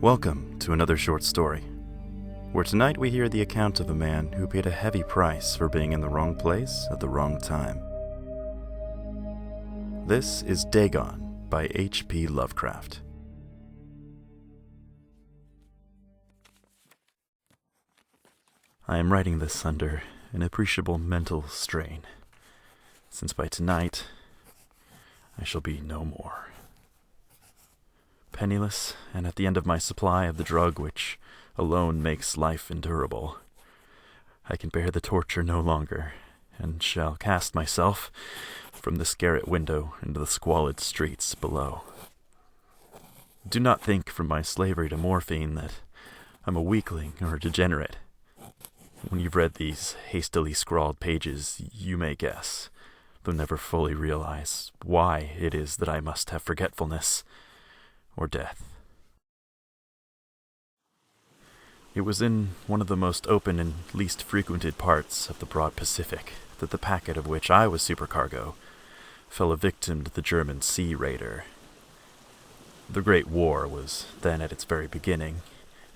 Welcome to another short story, where tonight we hear the account of a man who paid a heavy price for being in the wrong place at the wrong time. This is Dagon by H.P. Lovecraft. I am writing this under an appreciable mental strain, since by tonight I shall be no more. Penniless, and at the end of my supply of the drug which alone makes life endurable, I can bear the torture no longer, and shall cast myself from this garret window into the squalid streets below. Do not think from my slavery to morphine that I'm a weakling or a degenerate. When you've read these hastily scrawled pages, you may guess, though never fully realize, why it is that I must have forgetfulness or death. It was in one of the most open and least frequented parts of the broad Pacific that the packet of which I was supercargo fell a victim to the German sea raider. The Great War was then at its very beginning,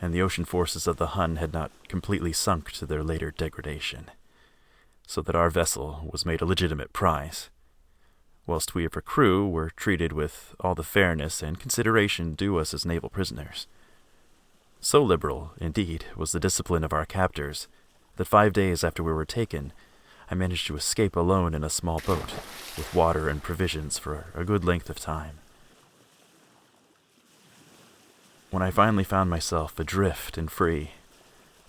and the ocean forces of the Hun had not completely sunk to their later degradation, so that our vessel was made a legitimate prize, whilst we of her crew were treated with all the fairness and consideration due us as naval prisoners. So liberal, indeed, was the discipline of our captors, that 5 days after we were taken, I managed to escape alone in a small boat, with water and provisions for a good length of time. When I finally found myself adrift and free,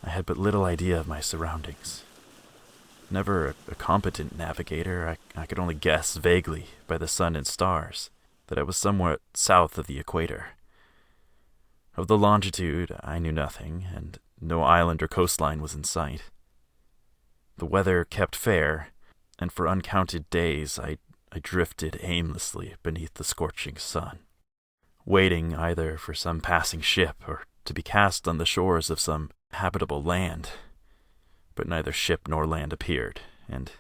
I had but little idea of my surroundings. Never a competent navigator, I could only guess vaguely by the sun and stars that I was somewhat south of the equator. Of the longitude, I knew nothing, and no island or coastline was in sight. The weather kept fair, and for uncounted days I drifted aimlessly beneath the scorching sun, waiting either for some passing ship or to be cast on the shores of some habitable land. But neither ship nor land appeared, and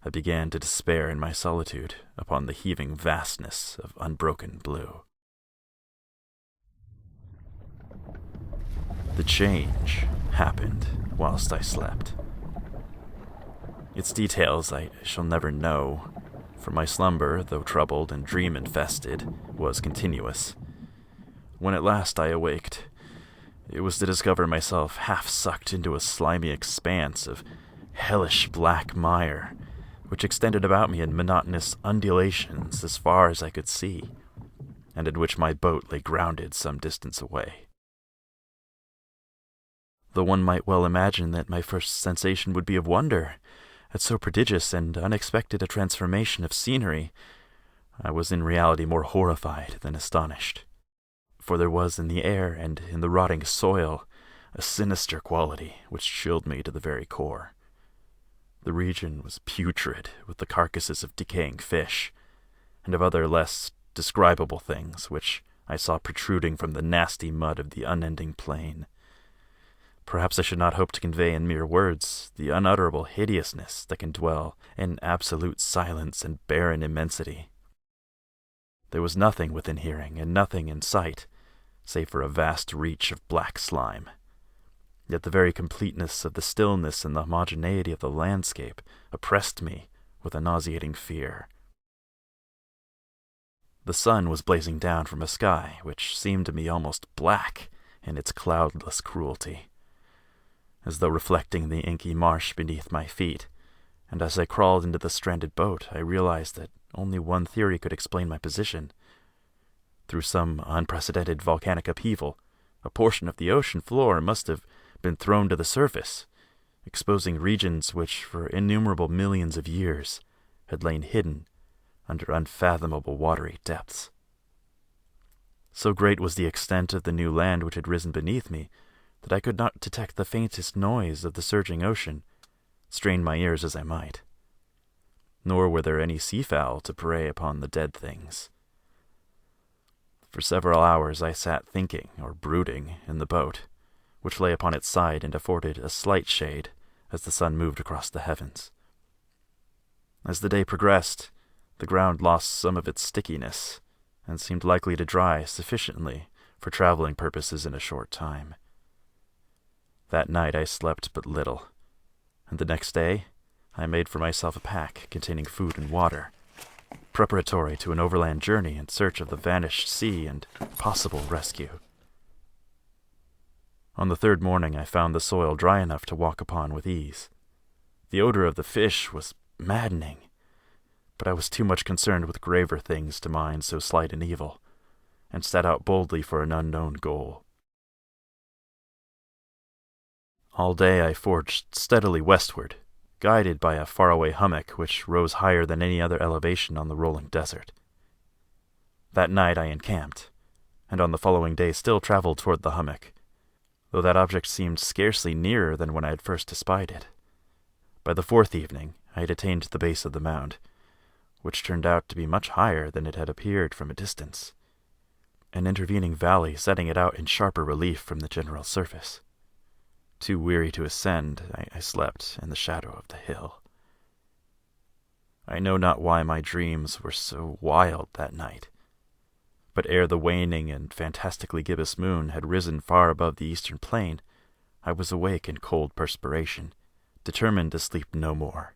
I began to despair in my solitude upon the heaving vastness of unbroken blue. The change happened whilst I slept. Its details I shall never know, for my slumber, though troubled and dream-infested, was continuous. When at last I awaked, it was to discover myself half sucked into a slimy expanse of hellish black mire, which extended about me in monotonous undulations as far as I could see, and in which my boat lay grounded some distance away. Though one might well imagine that my first sensation would be of wonder at so prodigious and unexpected a transformation of scenery, I was in reality more horrified than astonished. For there was in the air and in the rotting soil a sinister quality which chilled me to the very core. The region was putrid with the carcasses of decaying fish, and of other less describable things which I saw protruding from the nasty mud of the unending plain. Perhaps I should not hope to convey in mere words the unutterable hideousness that can dwell in absolute silence and barren immensity. There was nothing within hearing and nothing in sight, save for a vast reach of black slime. Yet the very completeness of the stillness and the homogeneity of the landscape oppressed me with a nauseating fear. The sun was blazing down from a sky which seemed to me almost black in its cloudless cruelty, as though reflecting the inky marsh beneath my feet, and as I crawled into the stranded boat, I realized that only one theory could explain my position. Through some unprecedented volcanic upheaval, a portion of the ocean floor must have been thrown to the surface, exposing regions which for innumerable millions of years had lain hidden under unfathomable watery depths. So great was the extent of the new land which had risen beneath me that I could not detect the faintest noise of the surging ocean, strain my ears as I might. Nor were there any seafowl to prey upon the dead things. For several hours I sat thinking or brooding in the boat, which lay upon its side and afforded a slight shade as the sun moved across the heavens. As the day progressed, the ground lost some of its stickiness, and seemed likely to dry sufficiently for traveling purposes in a short time. That night I slept but little, and the next day I made for myself a pack containing food and water, preparatory to an overland journey in search of the vanished sea and possible rescue. On the third morning I found the soil dry enough to walk upon with ease. The odor of the fish was maddening, but I was too much concerned with graver things to mind so slight an evil, and set out boldly for an unknown goal. All day I forged steadily westward, guided by a faraway hummock which rose higher than any other elevation on the rolling desert. That night I encamped, and on the following day still traveled toward the hummock, though that object seemed scarcely nearer than when I had first espied it. By the fourth evening I had attained the base of the mound, which turned out to be much higher than it had appeared from a distance, an intervening valley setting it out in sharper relief from the general surface. Too weary to ascend, I slept in the shadow of the hill. I know not why my dreams were so wild that night, but ere the waning and fantastically gibbous moon had risen far above the eastern plain, I was awake in cold perspiration, determined to sleep no more.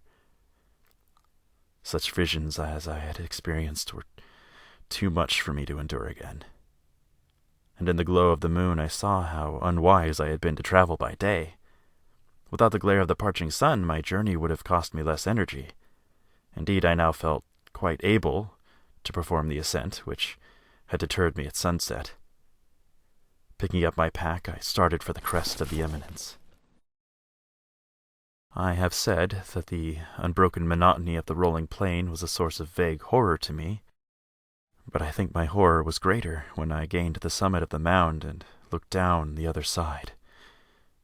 Such visions as I had experienced were too much for me to endure again. And in the glow of the moon I saw how unwise I had been to travel by day. Without the glare of the parching sun, my journey would have cost me less energy. Indeed, I now felt quite able to perform the ascent, which had deterred me at sunset. Picking up my pack, I started for the crest of the eminence. I have said that the unbroken monotony of the rolling plain was a source of vague horror to me, but I think my horror was greater when I gained the summit of the mound and looked down the other side,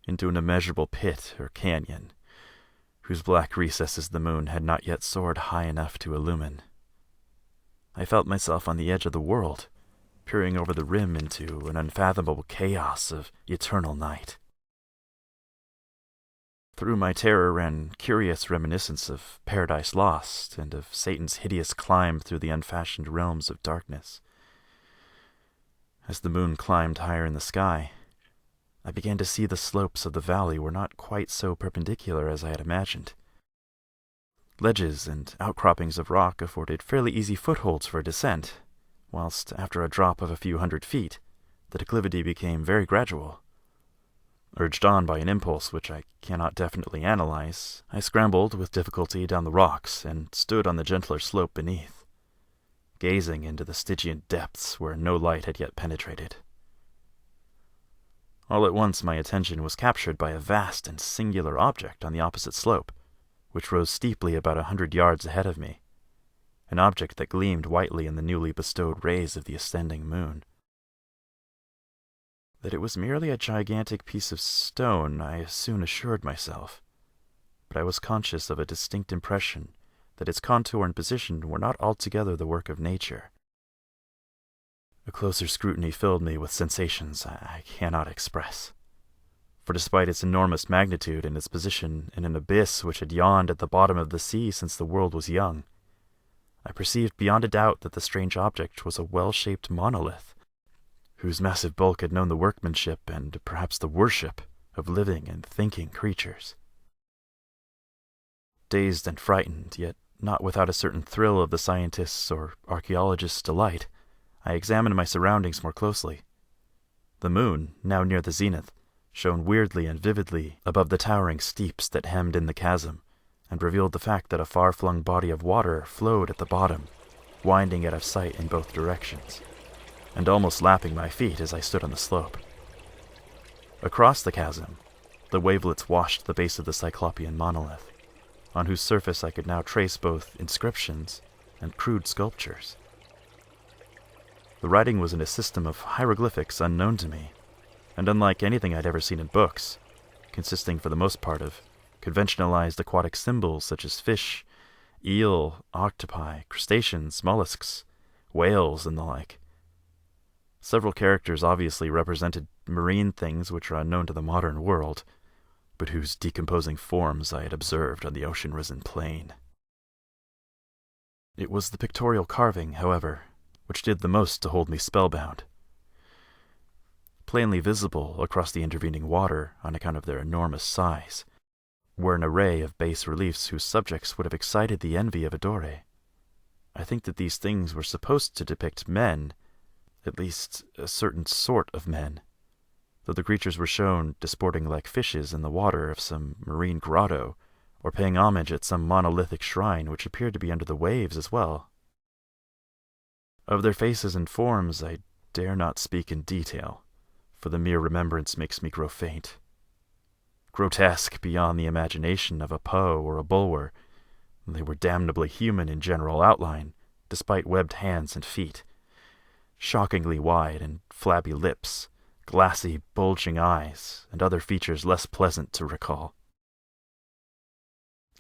into an immeasurable pit or canyon, whose black recesses the moon had not yet soared high enough to illumine. I felt myself on the edge of the world, peering over the rim into an unfathomable chaos of eternal night. Through my terror ran curious reminiscence of Paradise Lost and of Satan's hideous climb through the unfashioned realms of darkness. As the moon climbed higher in the sky, I began to see the slopes of the valley were not quite so perpendicular as I had imagined. Ledges and outcroppings of rock afforded fairly easy footholds for descent, whilst after a drop of a few hundred feet, the declivity became very gradual. Urged on by an impulse which I cannot definitely analyze, I scrambled with difficulty down the rocks and stood on the gentler slope beneath, gazing into the Stygian depths where no light had yet penetrated. All at once my attention was captured by a vast and singular object on the opposite slope, which rose steeply about 100 yards ahead of me, an object that gleamed whitely in the newly bestowed rays of the ascending moon. That it was merely a gigantic piece of stone I soon assured myself, but I was conscious of a distinct impression that its contour and position were not altogether the work of nature. A closer scrutiny filled me with sensations I cannot express, for despite its enormous magnitude and its position in an abyss which had yawned at the bottom of the sea since the world was young, I perceived beyond a doubt that the strange object was a well-shaped monolith, whose massive bulk had known the workmanship and perhaps the worship of living and thinking creatures. Dazed and frightened, yet not without a certain thrill of the scientist's or archaeologist's delight, I examined my surroundings more closely. The moon, now near the zenith, shone weirdly and vividly above the towering steeps that hemmed in the chasm, and revealed the fact that a far-flung body of water flowed at the bottom, winding out of sight in both directions, and almost lapping my feet as I stood on the slope. Across the chasm, the wavelets washed the base of the Cyclopean monolith, on whose surface I could now trace both inscriptions and crude sculptures. The writing was in a system of hieroglyphics unknown to me, and unlike anything I'd ever seen in books, consisting for the most part of conventionalized aquatic symbols such as fish, eel, octopi, crustaceans, mollusks, whales, and the like. Several characters obviously represented marine things which are unknown to the modern world, but whose decomposing forms I had observed on the ocean-risen plain. It was the pictorial carving, however, which did the most to hold me spellbound. plainly visible across the intervening water on account of their enormous size, were an array of bas-reliefs whose subjects would have excited the envy of a Dore. I think that these things were supposed to depict men, at least a certain sort of men, though the creatures were shown disporting like fishes in the water of some marine grotto, or paying homage at some monolithic shrine which appeared to be under the waves as well. Of their faces and forms I dare not speak in detail, for the mere remembrance makes me grow faint. Grotesque beyond the imagination of a Poe or a Bulwer, they were damnably human in general outline, despite webbed hands and feet, shockingly wide and flabby lips, glassy, bulging eyes, and other features less pleasant to recall.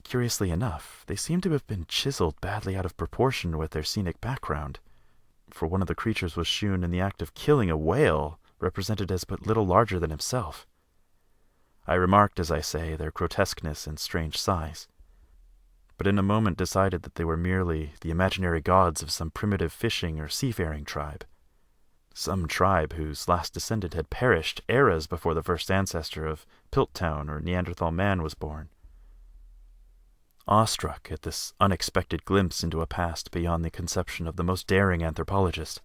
Curiously enough, they seemed to have been chiseled badly out of proportion with their scenic background, for one of the creatures was shewn in the act of killing a whale, represented as but little larger than himself. I remarked, as I say, their grotesqueness and strange size, but in a moment decided that they were merely the imaginary gods of some primitive fishing or seafaring tribe, some tribe whose last descendant had perished eras before the first ancestor of Piltdown or Neanderthal man was born. Awestruck at this unexpected glimpse into a past beyond the conception of the most daring anthropologist,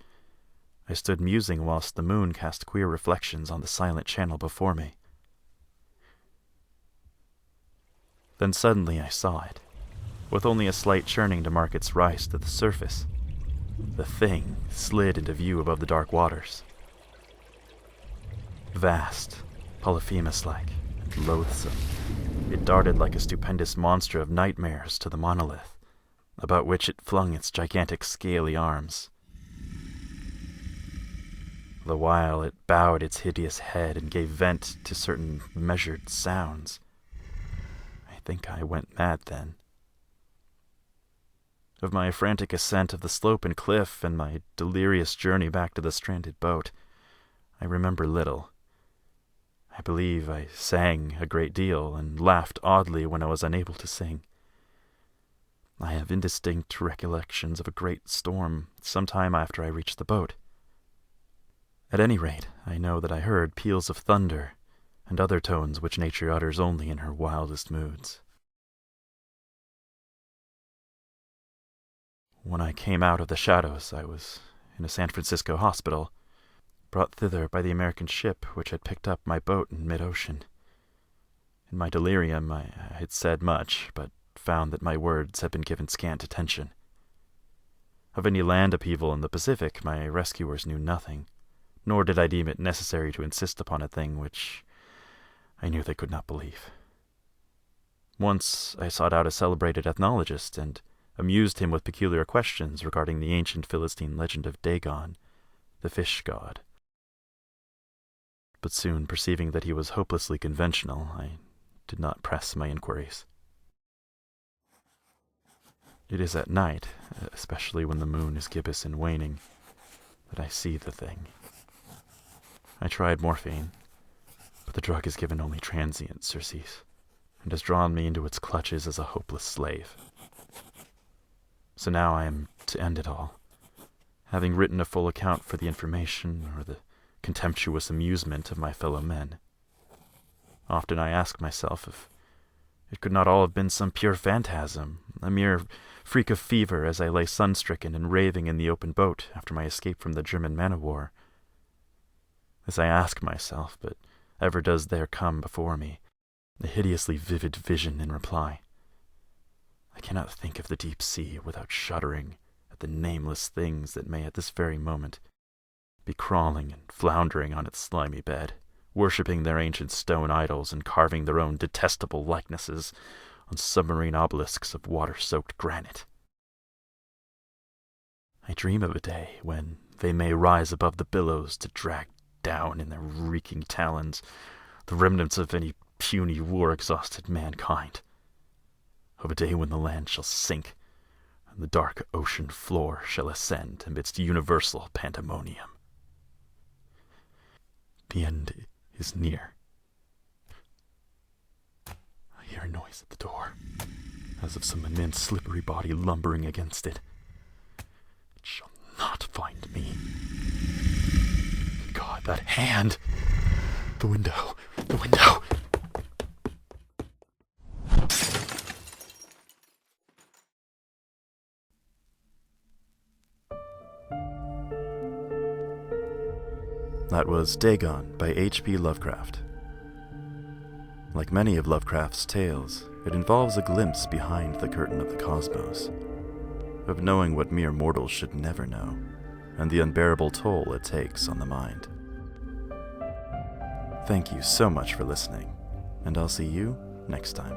I stood musing whilst the moon cast queer reflections on the silent channel before me. Then suddenly I saw it, with only a slight churning to mark its rise to the surface. The thing slid into view above the dark waters. Vast, Polyphemus-like, and loathsome, it darted like a stupendous monster of nightmares to the monolith, about which it flung its gigantic scaly arms. The while it bowed its hideous head and gave vent to certain measured sounds. I think I went mad then. Of my frantic ascent of the slope and cliff and my delirious journey back to the stranded boat, I remember little. I believe I sang a great deal and laughed oddly when I was unable to sing. I have indistinct recollections of a great storm some time after I reached the boat. At any rate, I know that I heard peals of thunder and other tones which nature utters only in her wildest moods. When I came out of the shadows, I was in a San Francisco hospital, brought thither by the American ship which had picked up my boat in mid-ocean. In my delirium, I had said much, but found that my words had been given scant attention. Of any land upheaval in the Pacific, my rescuers knew nothing, nor did I deem it necessary to insist upon a thing which I knew they could not believe. Once I sought out a celebrated ethnologist and amused him with peculiar questions regarding the ancient Philistine legend of Dagon, the fish god. But soon perceiving that he was hopelessly conventional, I did not press my inquiries. It is at night, especially when the moon is gibbous and waning, that I see the thing. I tried morphine, but the drug is given only transient surcease, and has drawn me into its clutches as a hopeless slave. So now I am to end it all, having written a full account for the information or the contemptuous amusement of my fellow men. Often I ask myself if it could not all have been some pure phantasm, a mere freak of fever as I lay sun-stricken and raving in the open boat after my escape from the German man-of-war. As I ask myself, but ever does there come before me a hideously vivid vision in reply. I cannot think of the deep sea without shuddering at the nameless things that may at this very moment be crawling and floundering on its slimy bed, worshipping their ancient stone idols and carving their own detestable likenesses on submarine obelisks of water-soaked granite. I dream of a day when they may rise above the billows to drag down in their reeking talons the remnants of any puny war-exhausted mankind. Of a day when the land shall sink and the dark ocean floor shall ascend amidst universal pandemonium. The end is near. I hear a noise at the door, as of some immense slippery body lumbering against it. It shall not find me. God That hand! The window! The window! That was Dagon by H.P. Lovecraft. Like many of Lovecraft's tales, it involves a glimpse behind the curtain of the cosmos, of knowing what mere mortals should never know, and the unbearable toll it takes on the mind. Thank you so much for listening, and I'll see you next time.